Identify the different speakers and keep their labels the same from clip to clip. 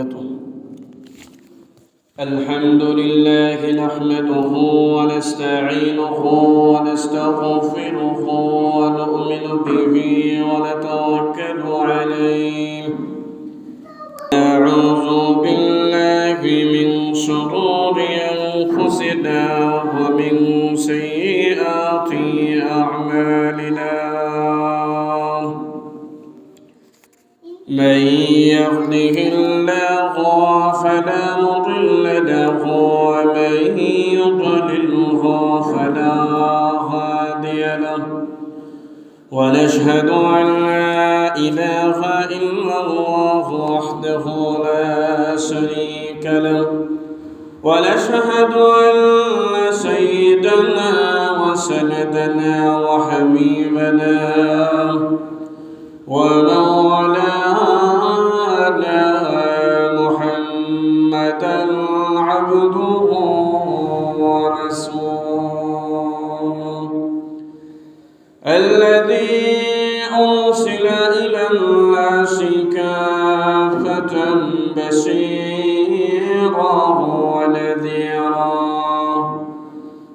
Speaker 1: وبركاته. الحمد لله نحمده ونستعينه ونستغفره ونؤمن به ونتوكل عليه. نعوذ بالله من شرور أنفسنا ومن سيئات أعمالنا. من يهده الله فلا مضل له ومن يضلله فلا هادي له. ونشهد أن لا إله إلا الله وحده لا شريك له. ونشهد أن سيدنا وسندنا وحبيبنا ومولانا محمدا عبده ورسوله الذي أرسل إلى الناس كافة بشيرا ونذيرا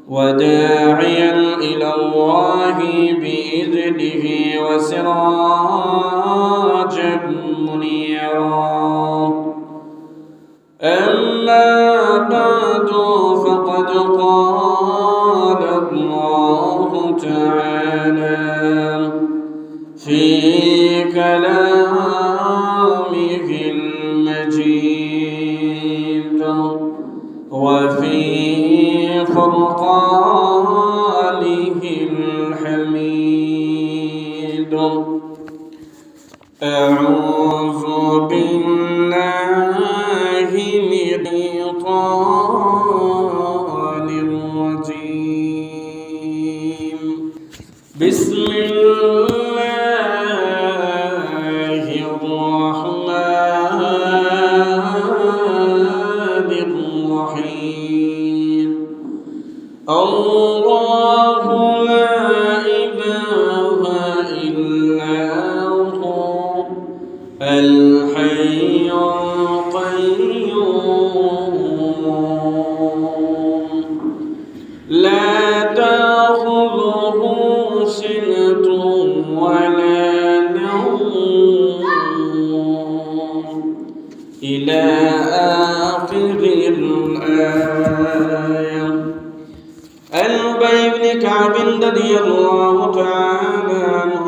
Speaker 1: وداعيا إلى الله بإذنه وسراجا منيرا. أما بعد فقد قال الله تعالى في كلامه المجيد وفي فرقانه الحميد. أعوذ بالله من الشيطان الرجيم. بسم الله الرحمن الرحيم. الله لا إله إلا هو الحي القيوم لا تأخذه سنة ولا نوم إلى آخر الآية. عن أبي بن كعب رضي الله تعالى عنه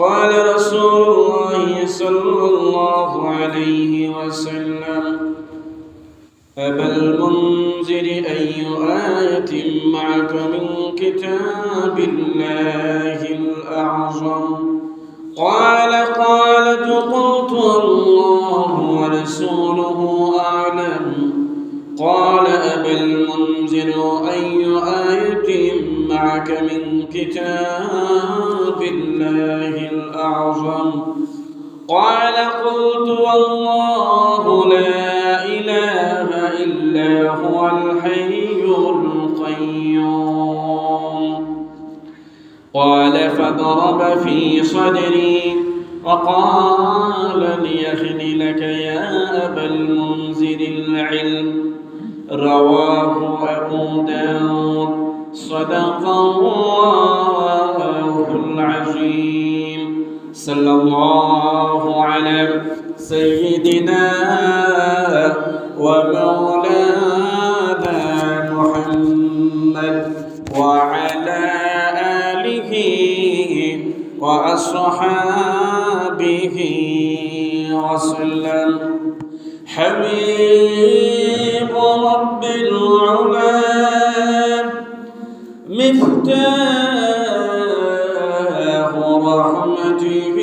Speaker 1: قال رسول الله صلى الله عليه وسلم: أبا المنذر أي آية معك من كتاب الله الأعظم؟ قالت قلت الله ورسوله أعلم. قال أبا المنذر أي آية معك من كتاب الله الأعظم؟ قال قلت والله لا إله إلا هو الحي القيوم. قال فضرب في صدري وقال ليحللك يا أبا المنذر العلم. رواه أبو داود. صدق الله العظيم. صلى الله على سيدنا ومولانا محمد وعلى آله وأصحابه وسلم. حبيب رب العلا مفتاح رحمته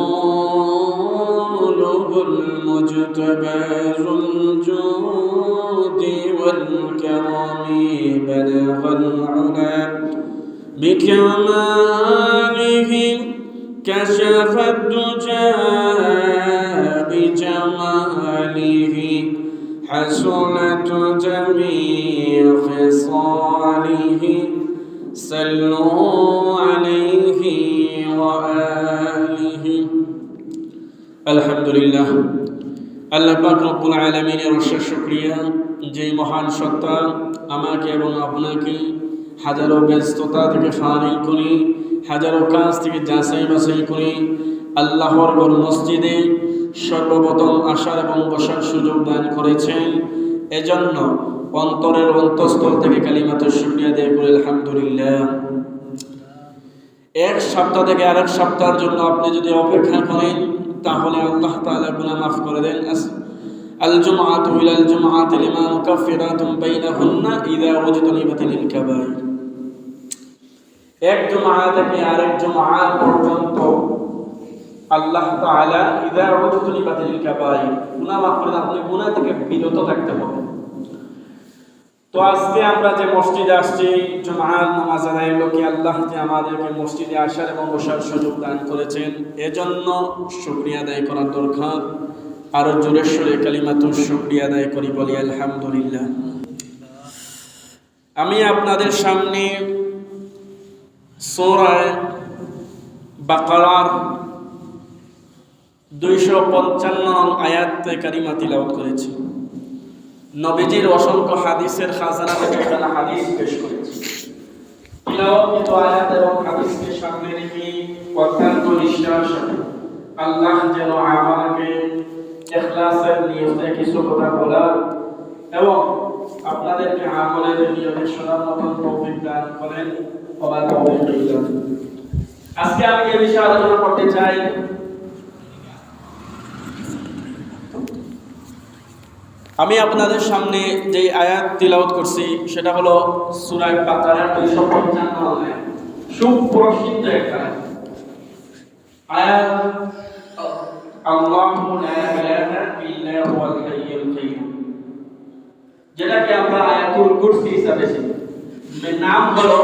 Speaker 1: ورسوله المجتبى ذو الجود والكرم بلغ العلا بكماله كشف الدجى بجماله حسنت جميع خصاله صلوا عليه وآله الحمد لله আল্লাহ পাক রব্বুল আলামিনের অশেষ শুকরিয়া যে মহান সত্তা আমাকে এবং আপনাকে হাজারো ব্যস্ততা থেকে ফারিগ করে হাজারো কাজ থেকে যাচাই বাছাই করে আল্লাহর ঘর মসজিদে সর্বপ্রথম আসার এবং বসার সুযোগ দান করেছেন। এজন্য অন্তরের অন্তঃস্থল থেকে কালিমাতুশ শুকরিয়া আদায় করে আলহামদুলিল্লাহ। এক সপ্তাহ থেকে আরেক সপ্তাহের জন্য আপনি যদি অপেক্ষা করেন তাহলে আল্লাহ তাআলা গুনাহ মাফ করে দেন। আল জুমআতু ইলাল জুমআতি লিমা মুকাফফিরাতুন বাইনাহুন্না ইযা ওয়াজতানিবাতিল কাবাইর। এক জুমআ থেকে আরেক জুমআ পর্যন্ত আল্লাহ তাআলা ইযা ওয়াজতানিবাতিল কাবাইর গুনাহ মাফ করে দেন। আপনি গুনাহ থেকে বিরত থাকতে হবে। তো আজকে আমরা যে মসজিদে আসছি জুমার নামাজ আদায় লোকে আল্লাহ যে আমাদেরকে মসজিদে আসার এবং বসার সুযোগ দান করেছেন, এজন্য শুকরিয়া আদায় করার দরকার। আরো জোরে সোরে কালিমাতুশ শুকরিয়া আদায় করি, বলি আলহামদুলিল্লাহ। আমি আপনাদের সামনে সূরা বাকারার 255 আয়াত কারিমা তিলাওয়াত করেছি। নবীজির অসংখ্য হাদিসের খাজানা থেকে একটা হাদিস পেশ করেছি। তিলাওয়াত আয়াত এবং হাদিসকে সামনে রেখে অত্যন্ত নিষ্ঠার সাথে আল্লাহ যেন আমাকে ইখলাসের নিয়তে কিছু কথা বলা এবং আপনাদেরকে আমলের নিয়তে শোনার মতন তৌফিক দান করেন। আজকে আমি এই বিষয়ে আলোচনা করতে চাই। আমি আপনাদের সামনে যে আয়াত তিলাওয়াত করছি সেটা হলো সূরা বাকারার 255 আয়াত, সুপ্রসিদ্ধ একটা আয়াত। আল্লাহু লা ইলাহা ইল্লা হুয়াল হাইয়ুল কাইয়্যুম, যেটাকে আমরা আয়াতুল কুরসি হিসেবে চিনি। এর নাম হলো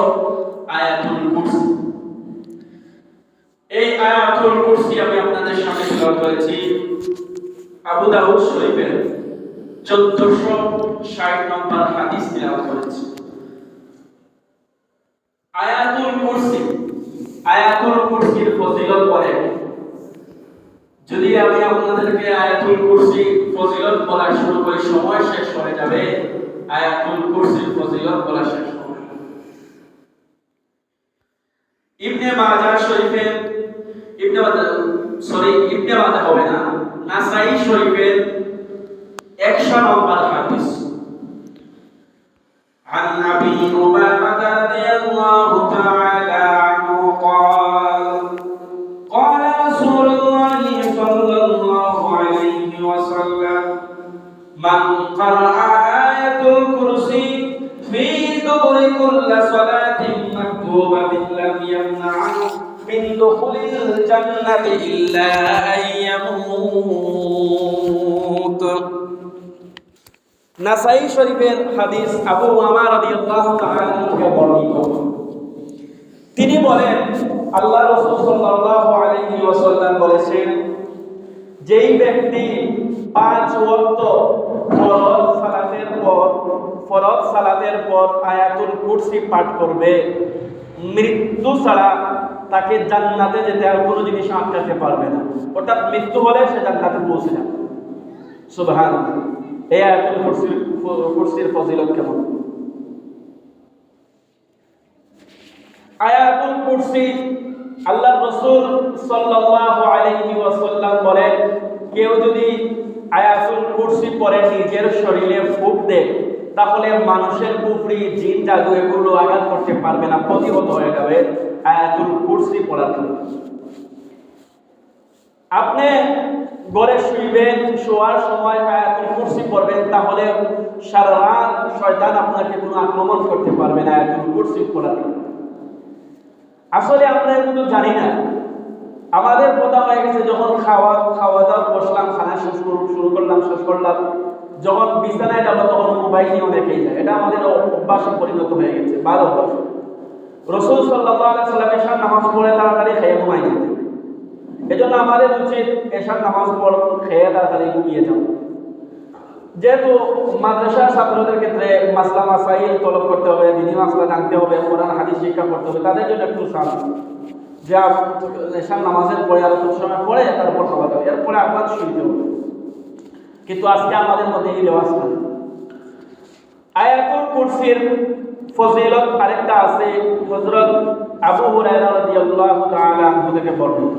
Speaker 1: আয়াতুল কুরসি। এই আয়াতুল কুরসি আমি আপনাদের সামনে তিলাওয়াত করেছি আবু দাউদ শরীফের 1460 নম্বর হাদিস তিলাওয়াত করেছি। আয়াতুল কুরসির ফজিলত পড়ে। যদি আমি আপনাদেরকে আয়াতুল কুরসি ফজিলত বলা শুরু করি, সময় শেষ হয়ে যাবে। আয়াতুল কুরসির ফজিলত বলা শেষ হবে না। ইবনে মাজাহ শরীফের ইবনে মাজাহ হবে না, নাসাই শরীফের 100 নম্বর হাদিস। عن أبي أمامة رضي الله تعالى عنه قال قال رسول الله صلى الله عليه وسلم من قرأ آية الكرسي في دبر كل صلاة مكتوبة لم يمنعه من دخول الجنة إلا أن يموت। নাসাই শরীফের হাদিস, আবু উমামা রাদিয়াল্লাহু তাআলা থেকে বর্ণিত। তিনি বলেন আল্লাহ রাসূল সাল্লাল্লাহু আলাইহি ওয়াসাল্লাম বলেছেন, যেই ব্যক্তি 5 ওয়াক্ত ফরজ সালাতের পর আয়াতুল কুরসি পাঠ করবে, মৃত্যু ছাড়া তাকে জান্নাতে যেতে আর কোনো জিনিস আটকাতে পারবে না। অর্থাৎ মৃত্যু হলে সে জান্নাতে পৌঁছে যাবে। সুবহানাল্লাহ। এই আয়াতুল কুরসির ফজিলত কেমন! আয়াতুল কুরসি আল্লাহর রাসূল সাল্লাল্লাহু আলাইহি ওয়াসাল্লাম বলেন, কেউ যদি আয়াতুল কুরসি পড়ে নিজের শরীরে ফুঁক দেয় তাহলে মানুষের কুফরি, জিন, জাদু এগুলো আঘাত করতে পারবে না, প্রতিহত হয়ে যাবে আয়াতুল কুরসি পড়ার জন্য। আপনি ঘরে শুইবেন, শোয়ার সময় আয়াতুল কুরসি পড়বেন, তাহলে সারা রাত শয়তান আপনাকে কোনো আক্রমণ করতে পারবে না আয়াতুল কুরসি পড়ার জন্য। আসলে আমরা এগুলো জানি না। আমাদের কথা হয়ে গেছে যখন খাওয়া দাওয়া বসলাম, খানা শুরু করলাম, শেষ করলাম, যখন বিছানায় যাবো তখন মোবাইল নিয়ে অনেকেই যায়। এটা আমাদের অভ্যাসে পরিণত হয়ে গেছে, ভালো অভ্যাস। রাসূল সাল্লাল্লাহু আলাইহি ওয়াসাল্লাম এশার নামাজ পড়ে তাড়াতাড়ি খেয়ে ঘুমাই যেতেন। এজন্য আমাদের উচিত এশার নামাজ পড় খেয়ে তাড়াতাড়ি ঘুমিয়ে যাও। যেহেতু মাদ্রাসার ছাত্রদের ক্ষেত্রে মাসলা মাসাইল তলব করতে হবে, দিনী মাসলা জানতে হবে, কোরআন হাদিস শিক্ষা করতে হবে, তাদের জন্য একটু সাহায্য। যে এশার নামাজের পরে আর কিছু সময় পরে তারপর খাওয়া দাওয়া, এরপরে আপনার শুনতে হবে। কিন্তু আজকে আমাদের মধ্যে এই রেওয়াজ না। আয়াতুল কুরসির ফজিলত আরেকটা আছে, হযরত আবু হুরায়রা রাদিয়াল্লাহু তাআলা আনহু থেকে বর্ণিত,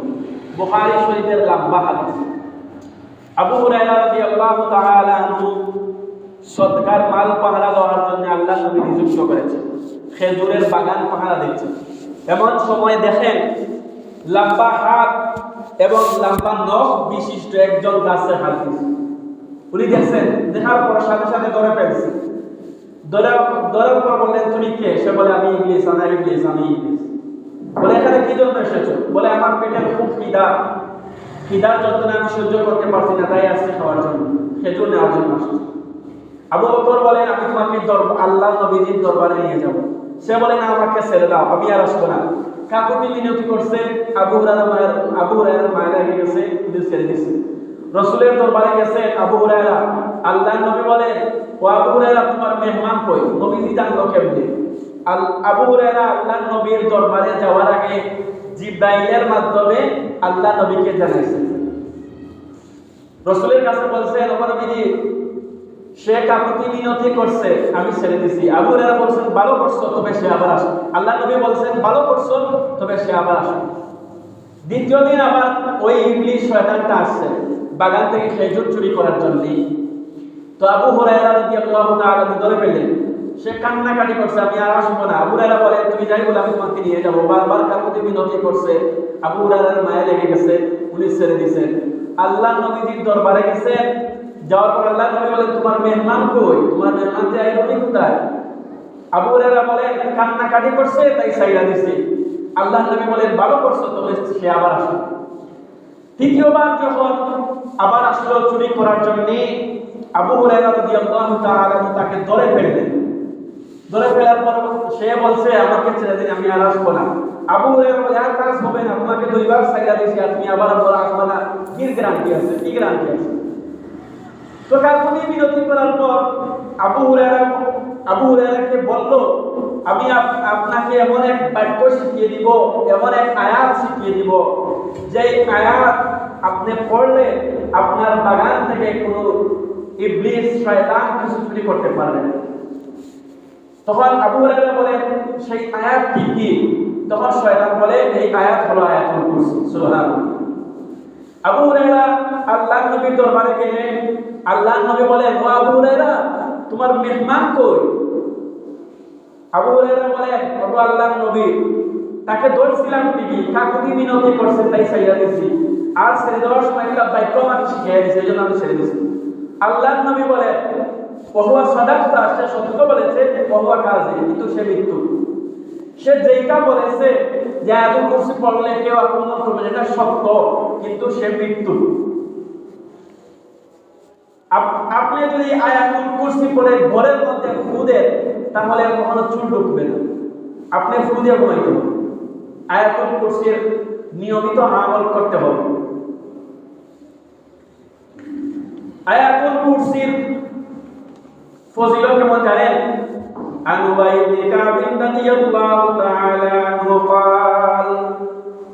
Speaker 1: বুখারী শরীফের লম্বা হাদিস। আবু হুরায়রা রাদিয়াল্লাহু তাআলা আনহু সদকার মাল পাহারা দেওয়ার জন্য আল্লাহ নবী নিযুক্ত করেছেন, খেজুরের বাগান পাহারা দিচ্ছেন। এমন সময় দেখেন লম্বা হাত এবং লম্বা নখ বিশিষ্ট একজন গাছে হাত দিয়েছে। উনি দেখছেন, দেখার পর সাথে সাথে ধরে ফেলছে। ধরার পর বললেন, তুমি কে? সে বলে, আমি ইবলিস, আমি ইবলিস, আমি ইবলিস। বলে, এখানে কি জন্য এসেছো? বলে, আমার পেটে খুব খিদার যন্ত্রণা আমি সহ্য করতে পারছি না, তাই আসছি খাওয়ার জন্য, খেজুর নেওয়ার জন্য আসছি। আবু বকর বলেন, আমি তোমাকে আল্লাহ নবীজির দরবারে নিয়ে যাব। সে বলে, না, আমাকে ছেড়ে দাও, আমি আর আসবো না। কাকুকে মিনতি করছে, আবু হুরায়রা মায়া লেগে গেছে, তিনি ছেড়ে দিছে। রাসূলের দরবারে গেছে আবু হুরায়রা, আল্লাহর নবী বলেন, ও আবু হুরায়রা, তোমার মেহমান কই? নবীজি জানলো কেমনে? আবু হুরায়রা আল্লাহর নবীর দরবারে যাওয়ার আগে জিবরাইলের মাধ্যমে আল্লাহ নবীকে জানাইছে। রাসূলের কাছে বলছে, ও নবীজি, সে কাকুতি মিনতি করছে, আমি ছেড়ে দিছি। আবু হুরায়রা বলছেন, ভালো করছো, তবে সে আবার আসবে। আল্লাহ নবী বলছেন, ভালো করছো, তবে সে আবার আসবে। দ্বিতীয় দিন আবার ওই ইবলিস শয়তানটা আসছে বাগান থেকে খেজুর চুরি করার জন্য। তো আবু হুরায়রা রাদিয়াল্লাহু তাআলা ধরে ফেললেন। সে কান্নাকাটি করছে, আমি আর আসবো না। আবু হুরায়রা বলে, তুমি যাই বলে আমি তোমাকে নিয়ে যাবো। বারবার কাকুতি মিনতি করছে, আবু হুরায়রার মায়া লেগে গেছে, পুলিশ ছেড়ে দিয়েছেন। আল্লাহ নবীজির দরবারে গেছেন, যাওয়ার পর আল্লাহ নবী বলেন, তোমার মেহমান কই? তোমার মেহমান যে আইনি কোথায়? আবু হুরায়রা বলেন, কান্নাকাটি করছে, তাই ছাইড়া দিছি। আল্লাহ নবী বলেন, ভালো করছো, তবে সে আবার আসবে। তৃতীয়বার যখন আবার আসলো চুরি করার জন্য, আবু হুরায়রা রাদিয়াল্লাহু তাআলা তাকে ধরে ফেললেন। ধরে ফেলার পর সে বলছে, আমাকে ছেড়ে দিন, আমি আর আসবো না। আবু হুরায়রা বলে, আর কাজ হবে না, তোমাকে দুইবার ছাইড়া দিয়েছি, আর তুমি আবার আসবে না, কি গ্যারান্টি আছে? কি গ্যারান্টি আছে? তো কাকুতি মিনতি করার পর আবু হুরায়রাকে বলল, আমি আপনাকে এমন এক বাক্য শিখিয়ে দিব, এমন এক আয়াত শিখিয়ে দিব, যে আয়াত আপনি পড়লে আপনার বাগান থেকে কোনো ইবলিস শয়তান কিছু চুরি করতে পারবে না। তখন আবু হুরায়রা বলেন, সেই আয়াত কি? তখন শয়তান বলে, এই আয়াত হলো আয়াতুল কুরসি। সুবহানাল্লাহ। আবু হুরায়রা আল্লাহর নবীর দরবারে গেলেন। আল্লাহর নবী বলেন, ও আবু হুরায়রা, তোমার মেহমান কই? আবু হুরায়রা বলেন, ও আল্লাহর নবী, তাকে ধরছিলাম ঠিকই, কাকুতি মিনতি করছে, তাই ছাইড়া দিছি। আর ছেড়ে দেওয়ার সময় একটা বাক্য আমাকে শিখিয়ে দিয়েছে, এই জন্য আমি ছেড়ে দিছি। আল্লাহর নবী বলেন, ওহুয়া সাদাকতা, সে সত্য বলেছে, ওহুয়া কাযিব, কিন্তু সে মৃত্যু। সে যেটা বলেছে যে আয়াতুল কুরসি পড়লে কেউ আক্রমণ করবে, এটা সত্য, কিন্তু সে মৃত্যু। আপনি যদি আয়াতুল কুরসি পড়ে ঘরের মধ্যে ফু দেন, তাহলে কখনো চুল ঢুকবে না। আপনি ফু দিয়ে ঘুমাইতে হবে। আয়াতুল কুরসির নিয়মিত আমল করতে হবে। আয়াতুল কুরসির ফজিলত কেমন জানেন? عن أبي بن كعب رضي الله تعالى عنه قال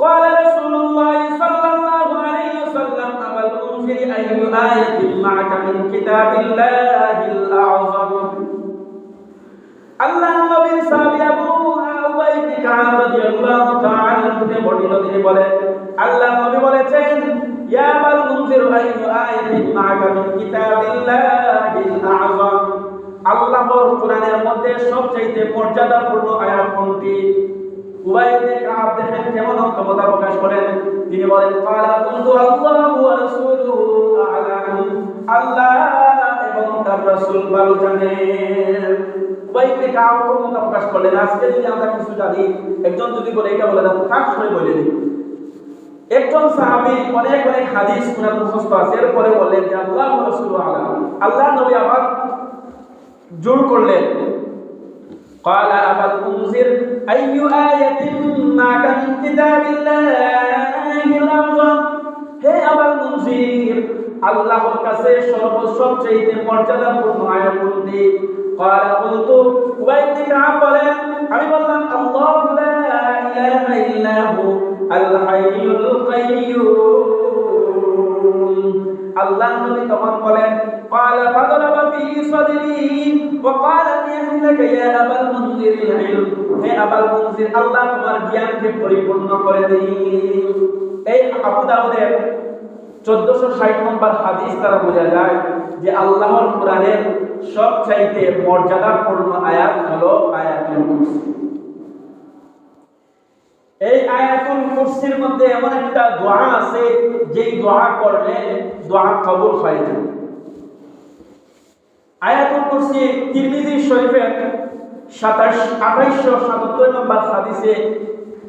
Speaker 1: قال رسول الله صلى الله عليه وسلم أبا المنذر أي آية معك من كتاب الله الأعظم আল্লাহ নবীর সাহাবী আবু উবাই বিন কাব রাদিয়াল্লাহু তাআলা থেকে বর্ণিত, তিনি বলেন, আল্লাহ নবী বলেছেন, ইয়া আবাল মুনজির আইয়ু আয়াতিন মা'আকা মিন কিতাবিল্লাহিল আযম, আল্লাহর কোরআনের মধ্যে সবচেয়ে মর্যাদাপূর্ণ আয়াত কোনটি? উবাই বিন কাব দেখেন কেমন ক্ষমতা প্রকাশ করেন। তিনি বলেন, ক্বালা কুনতু আল্লাহু ওয়া রাসূলুহু আ'লাম, আল্লাহ এবং তার রাসূল ভালো জানেন। উবাই বিন কাব ক্ষমতা প্রকাশ করলেন, আজকে যদি আমরা কিছু জানি, একজন যদি বলে এটা বলে না, তার সঙ্গে বলে দিই। একজন সাহাবী অনেক হাদিস কোরআন মুখস্থ আছে, এরপরে বললেন যে আল্লাহ ওয়া রাসূলুহু আ'লাম, আল্লাহ নবী আবার জোর করলেন, قال أبا المنذر أي آية معك من كتاب الله الأعظم, হে আবাল মুনজির, আল্লাহর কাছে সবচেয়ে মর্যাদাপূর্ণ আয়াত কোনটি? قال قلت, উবাই বিন কাব বলেন, আমি বললাম, আল্লাহু লা ইলাহা ইল্লা হু আল হাইয়ুল কাইয়্যুম। আল্লাহ নবী তখন বলেন ক্বালা ফাদরাবা ফি সাদরি ওয়া ক্বালা লিয়াহলিকা ইয়া আবাল মুনজির ইলম, হে আবাল মুনজির আল্লাহ তোমার জ্ঞানকে পরিপূর্ণ করে দিন। এই আবু দাউদের 1460 নম্বর হাদিস দ্বারা বোঝা যায় যে আল্লাহর কোরআনের সবচাইতে মর্যাদাপূর্ণ আয়াত হলো আয়াতুল কুরসি। এই আয়াতুল কুরসির মধ্যে এমন একটা দোয়া আছে যেই দোয়া করলে দোয়া কবুল হয় না। আয়াতুল কুরসি তিরমিজি শরীফের 2877 নম্বর হাদিসে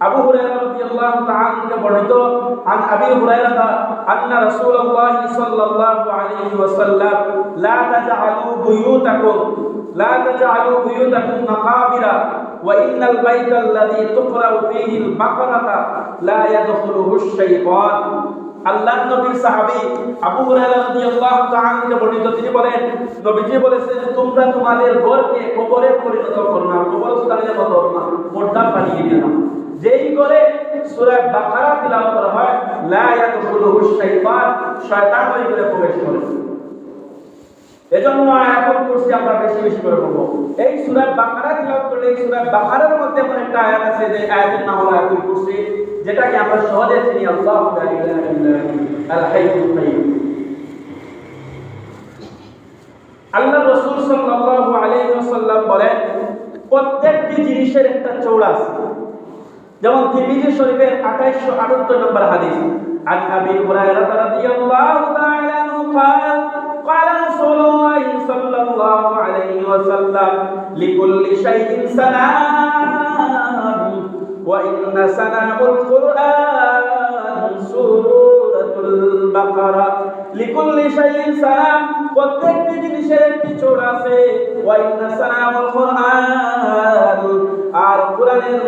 Speaker 1: আবু হুরায়রা রাদিয়াল্লাহু তাআলা থেকে বর্ণিত, আন আবি হুরায়রা আন্না রাসূলুল্লাহ সাল্লাল্লাহু আলাইহি ওয়াসাল্লাম লা তাজআলু বুয়ুতাকুম মাকাবিরা ওয়া ইন্নাল বাইতাল্লাযী তুকরাউ ফীহিল বাকারাতা লা ইয়াদখুলুহুশ শাইতান। আল্লাহর নবীর সাহাবী আবু হুরায়রা রাদিয়াল্লাহু তাআলা থেকে বর্ণিত, তিনি বলেন নবীজি বলেছেন তোমরা তোমাদের ঘরকে কবরে পরিণত করো না, কবরস্থানের মতো মোটা বানিয়ে দিও না। যেই করে সূরা বাকারা তিলাওয়াত করা হয় লা ইয়াদখুলুহুশ শাইতান, শয়তান ওই করে প্রবেশ করে। এজন্য আয়াতুল কুরসি আমরা বেশি বেশি করে পড়ব। এই সূরা বাকারা তিলাওয়াত করলে এই সূরা বাকারার মধ্যে এমন একটা আয়াত আছে যে আয়াতের নাম হলো আয়াতুল কুরসি, যেটাকে আমরা সহজে চিনি আল্লাহু লা ইলাহা ইল্লা আল হাইয়ুল কাইয়্যুম। আল্লাহ রাসূল সাল্লাল্লাহু আলাইহি ওয়াসাল্লাম বলেন প্রত্যেকটি জিনিসের একটা চৌড়া আছে। যেমন তিরমিজি শরীফের 2878 নম্বর হাদিস, আন আবি হুরায়রা রাদিয়াল্লাহু তাআলা আনহু قال قال رسول الله صلى الله عليه وسلم لكل شيء سلام وإن سلام القرآن سورة البقرة لكل شيء سلام প্রত্যেকটি জিনিসের একটি চৌড়া আছে وإن سلام القرآن আর কোরআনের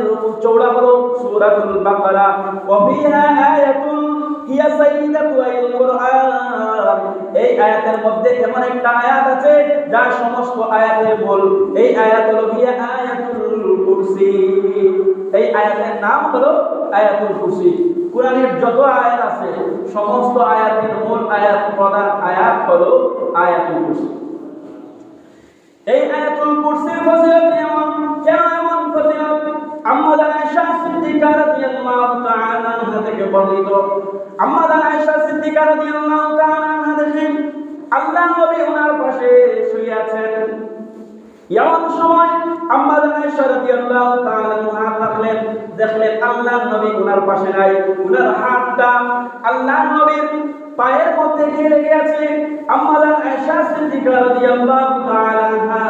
Speaker 1: চৌড়া হলো সূরাতুল বাকারা وفيها آية হিয়া সাইয়্যিদাতু আল কুরআন। এই আয়াতের মধ্যে এমন একটা আয়াত আছে যা সমস্ত আয়াতের মূল। এই আয়াত হলো হিয়া আয়াতুল কুরসি। এই আয়াতের নাম হলো আয়াতুল কুরসি। কোরআনের যত আয়াত আছে সমস্ত আয়াতের মূল আয়াত, প্রধান আয়াত হলো আয়াতুল কুরসি। এই আয়াতুল কুরসির ফজিলত এমন ফজিলত আম্মা আয়েশা সিদ্দিকা রাদিয়াল্লাহু তাআলা আনহা থেকে বর্ণিত। আম্মা আয়েশা সিদ্দিকা রাদিয়াল্লাহু তাআলা আনহা দেখেন আল্লাহর নবী ওনার পাশে শুয়ে আছেন। এমন সময় আম্মা আয়েশা রাদিয়াল্লাহু তাআলা আনহা দেখলেন আল্লাহর নবী ওনার পাশে নাই, ওনার হাতটা আল্লাহর নবীর পায়ের মধ্যে গিয়ে লেগে আছে। আম্মা আয়েশা সিদ্দিকা রাদিয়াল্লাহু তাআলা আনহা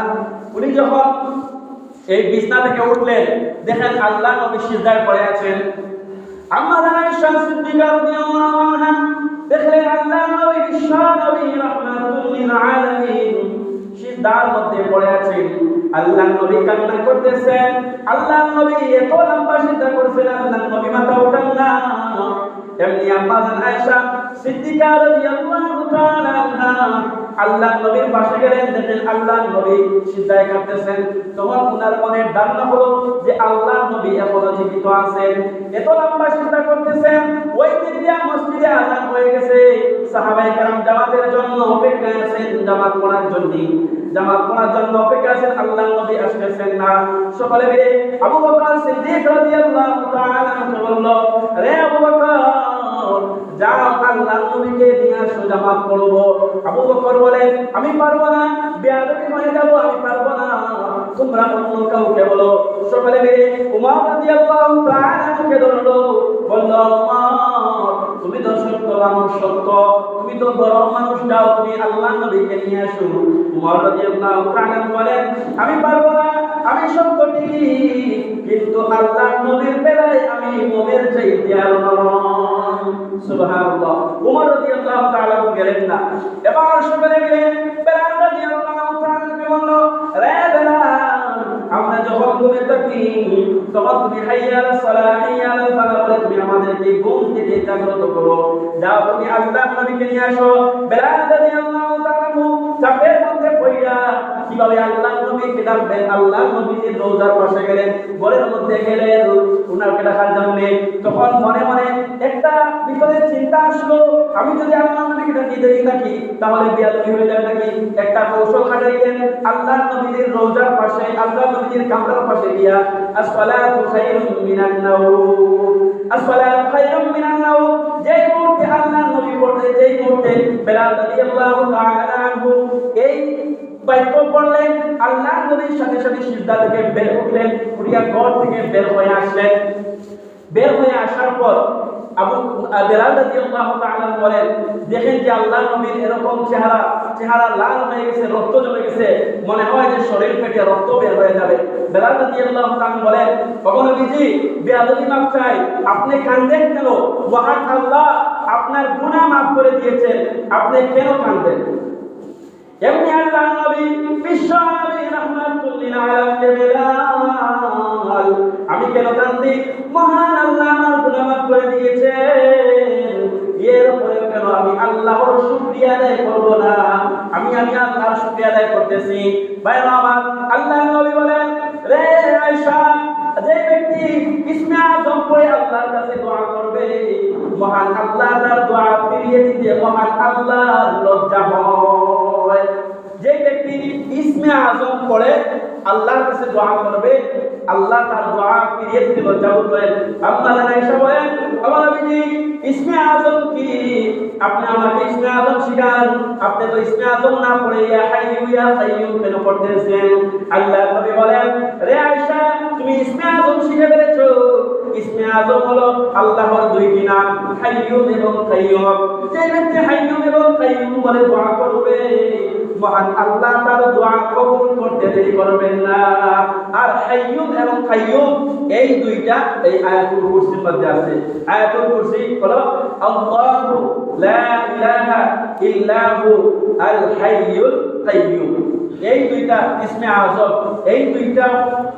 Speaker 1: উনি যখন এই বিছনা থেকে উঠলেন দেখেন আল্লাহর নবী সিজদায় পড়ে আছেন। আম্মা আয়েশা সিদ্দিকা রাদিয়াল্লাহু আনহা দেখলেন আল্লাহর নবী বিশ্ব নবী রাহমাতুল লিল আলামিন সিজদার মধ্যে পড়ে আছেন। আল্লাহর নবী কান্না করতেছেন। আল্লাহর নবী এত লম্বা সিজদা করছেন আল্লাহর নবী মাথা উঠান না। এমনি আম্মা আয়েশা সিদ্দিকা রাদিয়াল্লাহু তাআলা আনহা আল্লাহর নবীর পাশে গেলেন, দেখেন আল্লাহর নবী সিজদায় কাঁদতেছেন। তখন ওনার মনে ধারণা হলো যে আল্লাহর নবী এখনো জীবিত আছেন, এত লম্বা সিজদা করতেছেন। ওই দিক দিয়ে মসজিদে আযান হয়ে গেছে। সাহাবায়ে কেরাম জামাতের জন্য অপেক্ষায় আছেন, জামাত পড়ার জন্য অপেক্ষা আছেন। আল্লাহর নবী আসতেছেন না। সকালে মিলে আবু বকর সিদ্দিক রাদিয়াল্লাহু তাআলা আনহু বলল, রে আবু বকর যাও আল্লাহর নবীকে নিয়ে আসো, জামাত পড়ব। আবু বকর বলেন আমি পারবো না, বেয়াদবি হয়ে যাব, আমি পারবো না, তোমরা অন্য কাউকে বলো। সকালে মিলে উমর রাদিয়াল্লাহু তাআলা আনহুকে ধরলো, বলল উমর তুমি তো সত্য মানুষ, তুমি তো গরম মানুষ, যাও তুমি আল্লাহর নবীকে নিয়ে আসো। উমর রাদিয়াল্লাহু তাআলা বলেন আমি পারবো না, আমি সত্য ঠিকই, কিন্তু আল্লাহর নবীর বেলায় আমি মুমিনের চাইতে আরো নরম। সুবহানাল্লাহ। উমর রাদিয়াল্লাহু তাআলা গেলেন না। এবার সকালে মিলে বেলাল রাদিয়াল্লাহু তাআলা বলল, রে বেলাল আমরা যখন ঘুমে থাকি তখন তুমি হাইয়া আলাস সালাহ হাইয়া আলাল ফালাহ বলে তুমি আমাদেরকে ঘুম থেকে জাগ্রত করো, যাও তুমি আল্লাহর নবীকে নিয়ে আসো। বেলাল রাদিয়াল্লাহু তাআলা চাপের মধ্যে পড়িয়া কিভাবে নবী আল্লাহর নবীকে ডাকবেন, আল্লাহর নবীর রওজার পাশে গেলেন, ঘরের মধ্যে গেলেন উনাকে ডাকার জন্য। তখন মনে মনে একটা ভিতরে চিন্তা আসলো, আমি যদি আল্লাহর নবীকে ডাকি থাকি তাহলে বিয়াদবি হয়ে যাবে নাকি। একটা কৌশল খাটাইলেন, আল্লাহর নবীর রওজার পাশে, আল্লাহর নবীর কামরার পাশে গিয়া আসসালাতু খায়রুম মিনান নাওম, আসসালাতু খায়রুম মিনান নাওম, যেই মুহূর্তে আল্লাহর নবী বলতে, যেই মুহূর্তে বেলাল রাদিয়াল্লাহু তাআলা আনহু এই বাক্য পড়লেন, আল্লাহর নবীর সাথে সাথে সিজদা থেকে বের হলেন, উঠিয়া ঘর থেকে বের হয়ে আসলেন। বের হয়ে আসার পর বেলাল রাদিয়াল্লাহু তাআলা বলেন, দেখেন যে আল্লাহর নবীর এরকম চেহারা লাল হয়ে গেছে, রক্ত জমে গেছে, মনে হয় যে শরীর ফেটে রক্ত বের হয়ে যাবে। বেলাল রাদিয়াল্লাহু তাআলা বলেন, ওগো নবীজি, বেয়াদবি মাফ চাই, আপনি কাঁদেন কেন? মহান আল্লাহ আপনার গুনাহ মাফ করে দিয়েছেন, আপনি কেন কাঁদেন? এমনি আল্লাহর নবী বিশ্ব নবী রাহমাতুল লিল আলামিন বেলাল, আমি কেন কাঁদি? মহান আল্লাহ আমার গুনাহ মাফ করে দিয়েছেন, এরপরে কেন আমি আল্লাহর শুকরিয়া আদায় করব না? আমি আল্লাহর শুকরিয়া আদায় করতেছি। ভাইরা আমার, আল্লাহর নবী বলেন, রে আয়েশা, যে ব্যক্তি ইসমে আযম পড়ে আল্লাহর কাছে দোয়া করবে, মহান আল্লাহ তার দোয়া ফিরিয়ে দিতে মহান আল্লাহর লজ্জা হয়। যে ব্যক্তি ইসমে আযম পড়ে আল্লাহর কাছে দোয়া করবে, আল্লাহ তার দোয়া ফিরিয়ে দিতে লজ্জা বোধ করেন। আল্লাহ আয়েশা বলেন, আমার নবীজি, ইসমে আযম কি? আপনি আমাকে ইসমে আযম শিখান, আপনি তো ইসমে আযম না পড়ে ইয়া হাইয়ু ইয়া কাইয়ুম কেন পড়তেছেন? আল্লাহর নবী বলেন, রে আয়েশা, তুমি ইসমে আযম শিখে ফেলেছো। ইসমে আযম হলো আল্লাহর দুইটি নাম, হাইয়্যু এবং কাইয়্যুম। যে ব্যক্তি হাইয়্যু এবং কাইয়্যুম বলে দোয়া করবে, মহান আল্লাহ তার দোয়া কবুল করতে দেরি করবেন না। আর হাইয়্যুম এবং কাইয়্যুম এই দুইটা এই আয়াতুল কুরসির মধ্যে আছে। আয়াতুল কুরসি হলো আল্লাহু লা ইলাহা ইল্লা হু আল হাইয়্যুল কাইয়্যুম। এই দুইটা ইসমে আযম, এই দুইটা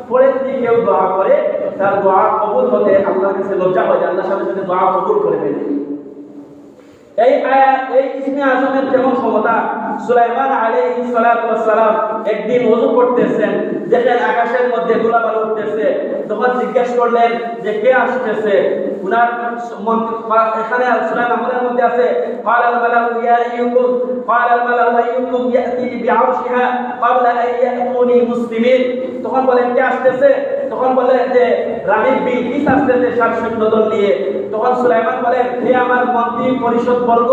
Speaker 1: পড়ে যদি কেউ দোয়া করে, তার দোয়া কবুল হতে আল্লাহর কাছে লজ্জা হয়, আল্লাহর সাথে সাথে দোয়া কবুল করে ফেলে। এই আয়াত, এই ইসমে আযমের যেমন ক্ষমতা, সুলাইমান আলাইহিস সালাতু ওয়াস সালাম একদিন ওযু করতেছেন, দেখেন আকাশের মধ্যে ধুলাবালি উঠতেছে। তখন জিজ্ঞেস করলেন যে কে আসতেছে? উনার এখানে সুলাইমান আমলের মধ্যে আছে, ক্বালাল মালাউ ইয়া আইয়ুকুম, ক্বালাল মালাউ আইয়ুকুম ইয়াতি বিআরশিহা ক্বাবলা আন ইয়াতুনি মুসলিমিন। তখন বলেন কে আসতেছে? তখন বলে যে রানী বিলকিস আসতেছে সার সৈন্যদল নিয়ে। তখন সুলাইমান বলেন, হে আমার মন্ত্রী পরিষদ বর্গ,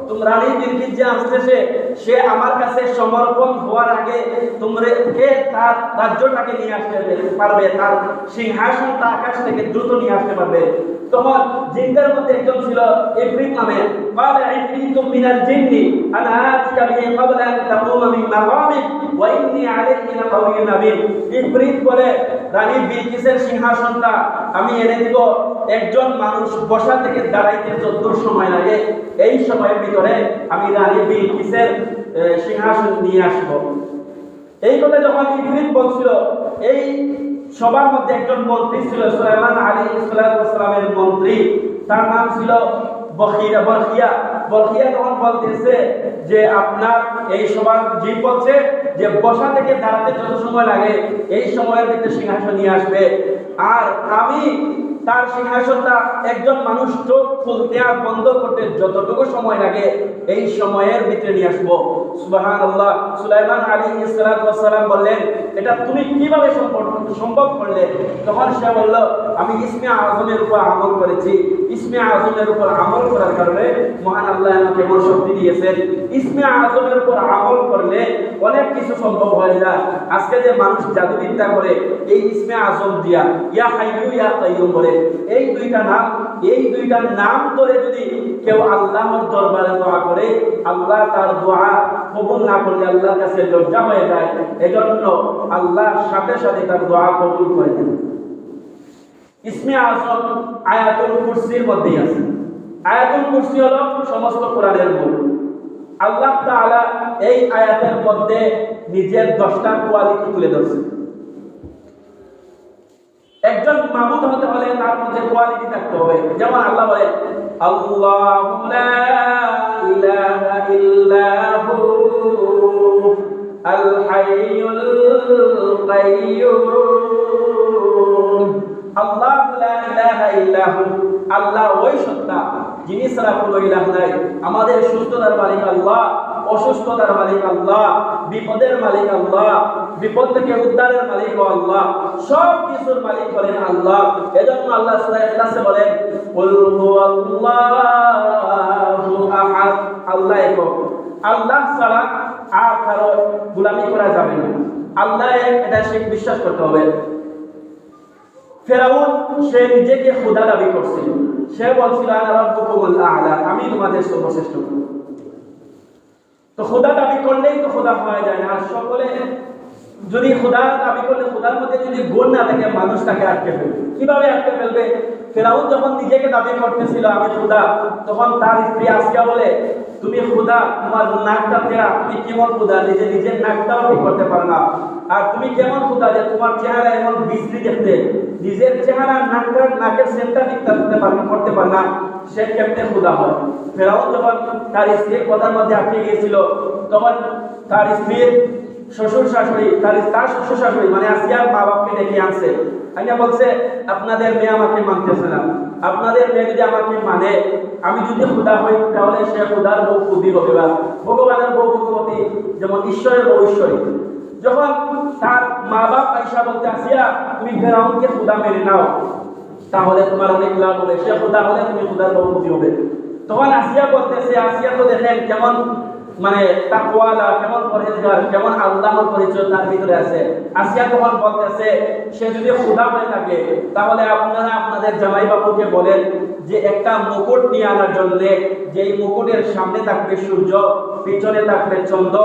Speaker 1: তোমরা রানী বিলকিস যে আসতেছে, সে আমার কাছে সমর্পণ হওয়ার আগে তোমরা কে তার রাজ্যটাকে নিয়ে আসতে পারবে, তার সিংহাসনটা আকাশ থেকে দ্রুত নিয়ে আসতে পারবে? তখন জিনদের মধ্যে একজন ছিল ইবরিত নামে, قال عفريت من الجن انا آتيك به قبل ان تقوم من مقامك واني عليه لقوي امين। ইবরিত বলে, রানী বিলকিসের সিংহাসনটা আমি এনে দিব, একজন মানুষ বসা থেকে দাঁড়াইতে যতদূর সময় লাগে, এই সময়ের ভিতরে আমি রানী বিলকিসের সিংহাসন নিয়ে আসব। এই কথা যখন ইবরিত বলছিল, এই সবার মধ্যে একজন মন্ত্রী ছিল, সুলাইমান আলাইহিস সালামের মন্ত্রী, তার নাম ছিল বরখিয়া তখন বলতেছে যে আপনার এই সবার জীব বলছে যে বসা থেকে দাঁড়াতে যত সময় লাগে এই সময়ের ভিতরে সিংহাসন নিয়ে আসবে, আর আমি তার সিংহাসনটা একজন মানুষ চোখ খুলতে আর বন্ধ করতে যতটুকু সময় লাগে এই সময়ের ভিতরে নিয়ে আসবো। সুবহানাল্লাহ। সুলাইমান আলাইহিস সালাম বললেন, এটা তুমি কিভাবে সম্ভব করলে? তখন সে বলল, আমি ইসমে আযমের উপর আমল করেছি। ইসমে আযমের উপর আমল করার কারণে মহান আল্লাহ আমাকে বড় শক্তি দিয়েছেন। ইসমে আযমের উপর আমল করলে অনেক কিছু সম্ভব হয়ে যায়। আজকে যে মানুষ জাদুবিদ্যা করে এই ইসমে আযম দিয়া ইয়া হাইয়্যু ইয়া কাইয়্যুম বলে, এই দুইটা নাম ধরে যদি কেউ আল্লাহর দরবারে দোয়া করে, আল্লাহ তার দোয়া কবুল না করলে আল্লাহর কাছে লজ্জা হয়ে যায়। এজন্য আল্লাহর সাথে সাথে তার দোয়া কবুল করে দেন। ইসমে আযম আয়াতুল কুরসির মধ্যেই আছে। আয়াতুল কুরসি হলো সমস্ত কোরআনের মূল। আল্লাহ তাআলা এই আয়াতের মধ্যে নিজের 10টা কোয়ালিটি তুলে ধরেছেন। একজন মাবুদ হতে হলে তার মধ্যে কোয়ালিটি থাকতে হবে। যেমন আল্লাহ বলেন, আল্লাহু লা ইলাহা ইল্লা হু আল হাইয়ুল কাইয়্যুম। আল্লাহ লা ইলাহা ইল্লাহু, আল্লাহ ওই সত্তা যিনি ছাড়া কোনো ইলাহ নাই। আমাদের সুস্থতার মালিক আল্লাহ, অসুস্থতার মালিক আল্লাহ, বিপদের মালিক আল্লাহ, বিপদ থেকে উদ্ধারের মালিক আল্লাহ, সব কিছুর মালিক হলেন আল্লাহ। এজন্য আল্লাহ সূরা ইখলাসে বলেন কুল হুয়াল্লাহু আহাদ, আল্লাহ একক। আল্লাহ ছাড়া আর কারো গোলামি করা যাবে না, আল্লাহ এটা সে বিশ্বাস করতে হবে। ফেরাউন সে নিজেকে খোদা দাবি করছিল, সে বলছিল আনা রাব্বুকুমুল আ'লা, আমি তোমাদের সর্বশ্রেষ্ঠ। তো খোদা দাবি করলেই তো খোদা হওয়া যায় না। আর সকলে যদি খোদা দাবি করলে খোদার মধ্যে যদি গুণ না থাকে, মানুষ তাকে আটকে ফেলবে। কিভাবে আটকে ফেলবে? ফেরাউন যখন নিজেকে দাবি করতেছিল আমি খোদা, তখন তার স্ত্রী আসিয়া বলে তুমি খোদা, তোমার নাকটা তেরা, তুমি কেমন খোদা, নিজের নাকটাও ঠিক করতে পারো না। আর তুমি কেমন খোদা যে তোমার চেহারা এমন বিশ্রী দেখতে, নিজের চেহারা নাকের সেন্টার ঠিক করতে পারে না, সে কেমনে খোদা হয়? ফেরাউন যখন তার স্ত্রীর কথার মধ্যে আটকে গিয়েছিল, তখন তার স্ত্রীর শ্বশুর শাশুড়ি, তার শ্বশুর শাশুড়ি মানে আসিয়ার মা বাপকে ডেকে আনছে, আইনা বলছে আপনাদের মেয়ে আমাকে মানতেছে না, আপনাদের মেয়ে যদি আমাকে মানে, আমি যদি খোদা হই তাহলে সে খোদার বউ খুদি হবে, বা ভগবানের বউ ভগবতী, যেমন ঈশ্বরের বউ ঈশ্বরী। যখন তার মা বাপ আইসা বলতে আসিয়া তুমি ফেরাউনকে খোদা মেনে নাও, তাহলে তোমার অনেক লাভ হবে, সে খোদা হলে তুমি খোদার বউ খুদি হবে। তখন আসিয়া বলতেছে, আসিয়া তো দেখেন কেমন মানে তাকওয়ালা, কেমন পরহেজগার, কেমন আল্লাহর পরিচয় তার ভিতরে আছে। আসিয়া তখন বলতেছে সে যদি খোদা হয়ে থাকে তাহলে আপনারা আপনাদের জামাই বাবুকে বলেন যে একটা মুকুট নিয়ে আনার জন্য, যেই মুকুটের সামনে থাকবে সূর্য, পিছনে থাকবে চন্দ্র,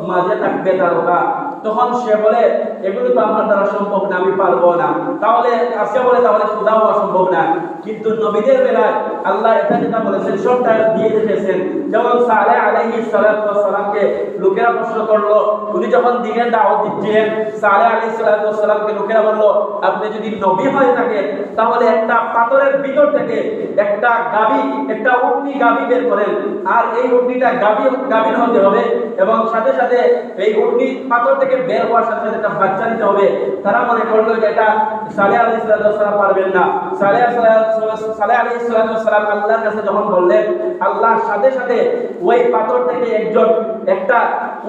Speaker 1: মাঝে থাকবে তারকা। তখন সে বলে এগুলো তো আমার দ্বারা সম্ভব না, আমি পারবো না। তাহলে আসিয়া বলে তাহলে খোদা হওয়া সম্ভব না। কিন্তু নবীদের বেলায় আল্লাহ এটা যেটা বলেছেন সবটা দিয়ে রেখেছেন। যেমন সালেহ আলাইহিস সালাতু ওয়াস সালামকে লোকেরা প্রশ্ন করলো, উনি যখন দ্বীনের দাওয়াত দিচ্ছিলেন, সালেহ আলাইহিস সালাতু ওয়াস সালামকে লোকেরা বলল আপনি যদি নবী হয়ে থাকেন তাহলে একটা পাথরের ভিতর থেকে একটা গাভী, একটা উটনি গাভী বের করেন, আর এই উটনিটা গাভীর হতে হবে, এবং সাথে সাথে এই উটনি পাথর থেকে বের হওয়ার সাথে সাথে একটা বাচ্চা দিতে হবে। তারা মনে করলো যে এটা সালেহ আলাইহিস সালাতু ওয়াস সালাম পারবেন না। সালেহ আলাইহিস সালাতু ওয়াস সালাম আল্লাহর কাছে যখন বললেন, আল্লাহ সাথে সাথে ওই পাথর থেকে একটা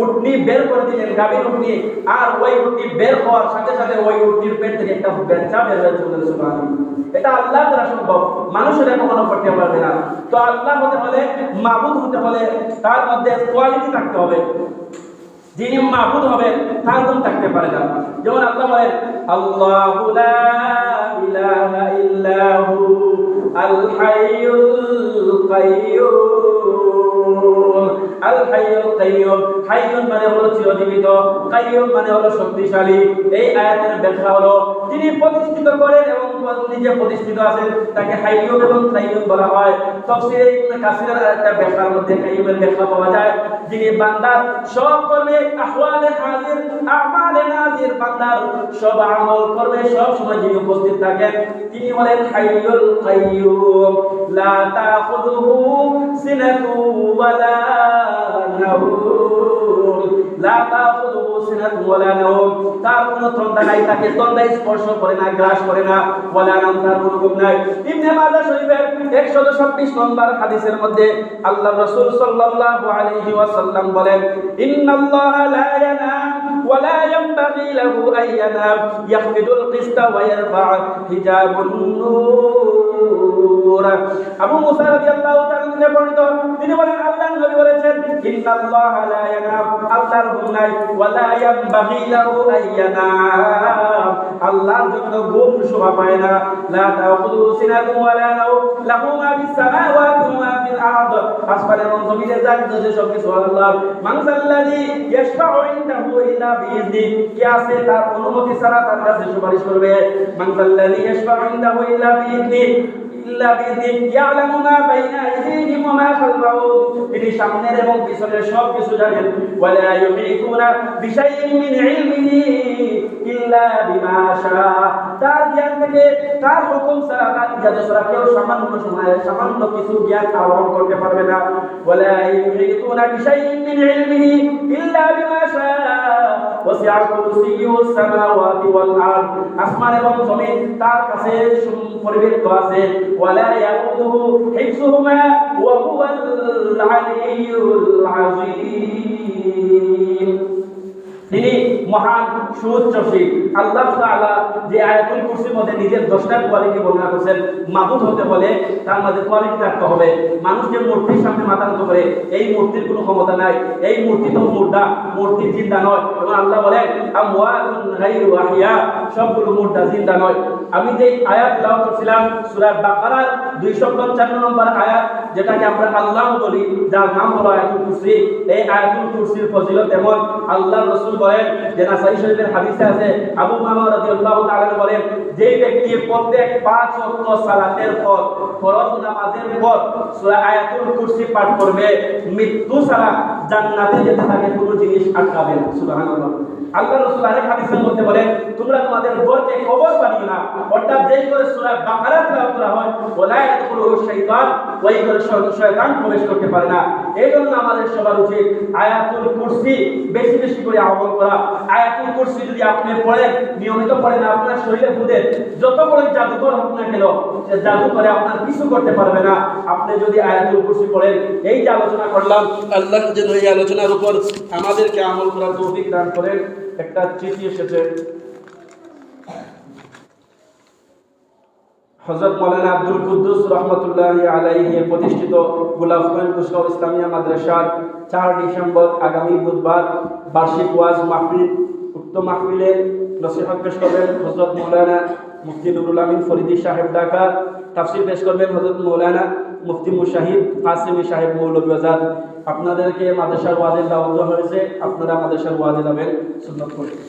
Speaker 1: উটনি বের করে দিলেন, গাভীর উটনি, আর ওই উটনি বের হওয়ার সাথে সাথে ওই উটনির পেট থেকে একটা বাচ্চা বের হয়ে চলে গেল। সুবহানাল্লাহ, এটা আল্লাহর দ্বারা সম্ভব, মানুষের কখনো করতে পারবে না। তো আল্লাহ হতে হলে, মাবুদ হতে হলে তার মধ্যে কোয়ালিটি থাকতে হবে। যিনি মাবুদ হবেন তার গুণ থাকতে পারে না। যেমন আল্লাহ বলেন আল্লাহু লা ইলাহা ইল্লাহু আল হাইয়ুল কাইয়্যুম। আল হাইয়ুল কাইয়্যুম, হাইয়ুন মানে হলো চিরজীবিত, কাইয়্যুম মানে হলো শক্তিশালী। এই আয়াতের ব্যাখ্যা হলো যিনি প্রতিষ্ঠিত করেন এবং নিজে প্রতিষ্ঠিত আছেন তাকে হাইয়ুন এবং কাইয়্যুম বলা হয়। তাফসীরে ইবনে কাসিরের একটা ব্যাখ্যার মধ্যে কাইয়্যুমের ব্যাখ্যা পাওয়া যায়, যিনি বান্দার সব কর্মে আহওয়ালে হাজির, আমালে নাজির, বান্দার সব আমল কর্মে সব সময় যিনি উপস্থিত থাকেন তিনি হলেন হাইয়ুল কাইয়্যুম। লা তাখুযুহু সিনাতু ওয়ালা নাওম, লা তাখুযুহু সিনাতু ওয়ালা নাওম, তার কোনো তন্দ্রা নাই, তাকে তন্দ্রা স্পর্শ করে না, গ্রাস করে না, ওয়ালা নাওম, তার কোনো ঘুম নাই। ইবনে মাজাহ শরীফের 126 নম্বর হাদিসের মধ্যে আল্লাহ রাসূল সাল্লাল্লাহু আলাইহি ওয়াসাল্লাম বলেন ইন্নাল্লাহা লা ইয়ানাম ওয়া লা ইয়ানবাগি লাহু আন ইয়ানাম ইয়াখফিদুল কিসতা ওয়া ইয়ারফা হিজাবুন নূর। আবু মুসা রাদিয়াল্লাহু তাআলা থেকে বর্ণিত, তিনি বলেন আল্লাহর নবী বলেছেন ইন্নাল্লাহা লা ইয়ানাম, আল্লাহর ঘুম নাই, ওয়া লা ইয়ানবাগি লাহু আন ইয়ানাম, আল্লাহর জন্য ঘুম শোভা পায় না। লা তাখুযুহু সিনাতুন ওয়া লা নাওম লাহু মা ফিস সামাওয়াতি ওয়া মা ফিল আরদ, আসমান এবং জমিনের যা কিছু আছে সব কিছু আল্লাহর। মান যাল্লাযী ইয়াশফাউ ইনদাহু ইল্লা বিইذনি, কে আছে তার অনুমতি ছাড়া তার কাছে সুপারিশ করবে? মান যাল্লাযী ইয়াশফাউ ইনদাহু ইল্লা বিইذনি ইয়ালামু মা বাইনা আইদিহিম ওয়া মা খালফাহুম, তিনি তিনি সামনের এবং পিছনের সব কিছু জানেন। ওয়ালা ইউহিতুনা বিশাইইন মিন ইলমিহি ইল্লা বিমা শা, তার জ্ঞান থেকে, তার হুকুম ছাড়া, তার ইজাজত ছাড়া কেউ সামান্য কিছু জ্ঞান আহরণ করতে পারবে না। ওয়ালা ইউহিতুনা বিশাইইন মিন ইলমিহি ইল্লা বিমা শা ওয়াসি'a কুরসিয়্যুস সামাওয়াতি ওয়াল আরদ, আসমান এবং জমিন তার কাছে পরিবেষ্টিত আছে। ওয়ালা ইয়াউদুহু হিফযুহুমা ওয়া হুয়াল আলিয়্যুল আযীম। তিনি মহান সুউচ্চশীল। আল্লাহ তাআলা যে আয়াতুল কুরসির মধ্যে নিজের 10টা কোয়ালিটি বর্ণনা করেছেন, মাবুদ হতে হলে তার মধ্যে কোয়ালিটি থাকতে হবে। মানুষ যে মূর্তির সামনে মাথা নত করে, এই মূর্তির কোনো ক্ষমতা নাই, এই মূর্তি তো মুর্দা, মূর্তি জিন্দা নয়। এবং আল্লাহ বলেন আমওয়াতুন গায়রু আহইয়া, সবগুলো মুর্দা, জিন্দা নয়। আমি যে আয়াত তেলাওয়াত করছিলাম সূরা বাকারার 255 নম্বর আয়াত, যেটাকে আমরা আল্লাহ বলি, যার নাম হলো আয়াতুল কুরসি। এই আয়াতুল কুরসির ফজিলত এমন, আল্লাহর রাসূল বলেন যে নাসাই শরীফের হাদিসে আছে, আবু উমামা রাদিয়াল্লাহু তাআলা বলেন, যে ব্যক্তি প্রত্যেক 5 ওয়াক্ত সালাতের পর, ফরজ নামাজের পর সূরা আয়াতুল কুরসি পাঠ করবে, মৃত্যু ছাড়া জান্নাতে যেতে তাকে কোনো জিনিস আটকাবে না। সুবহানাল্লাহ। আল্লাহর রাসূল আরেক হাদিসের মধ্যে বলেন, তোমরা তোমাদের ঘরকে কবর বানিও না। অর্থাৎ যেই করে সূরা বাকারা তেলাওয়াত করা হয়, ওয়ালা ইয়াদখুলুহু শাইতান, ওই ঘরে শয়তান প্রবেশ করতে পারে না। এই জন্য আমাদের সবার উচিত আয়াতুল কুরসি বেশি বেশি করে আমল করা। আয়াতুল কুরসি যদি আপনি পড়েন, নিয়মিত পড়েন, আপনার শরীরে ফুদে যত বড় জাদুকর হোক না কেন, সে জাদু করে আপনার কিছু করতে পারবে না। আপনি যদি আয়াতুল কুরসি পড়েন, এই যে আলোচনা করলাম, আল্লাহ যেন এই আলোচনার উপর আমাদেরকে আমল করার তৌফিক দান করেন। একটা চিঠি এসেছে, হযরত মাওলানা আব্দুল কুদ্দুস রহমাতুল্লাহি আলাইহি প্রতিষ্ঠিত গোলাপগঞ্জ কুশকাওয়া ইসলামিয়া মাদ্রাসার 4 ডিসেম্বর আগামী বুধবার বার্ষিক ওয়াজ মাহফিল। উক্ত মাহফিলে নসিহত পেশ করবেন হযরত মাওলানা মুফতি নুরুল আমিন ফরিদি সাহেব ঢাকা। তাফসীর পেশ করবেন হযরত মাওলানা মুফতি মুশাহিদ কাসেমি সাহেব মৌলভীবাজার। আপনাদেরকে মাদ্রাসার ওয়াজের দাওয়াত দেওয়া হয়েছে, আপনারা মাদ্রাসার ওয়াজে যাবেন, সুন্নাত পড়বেন।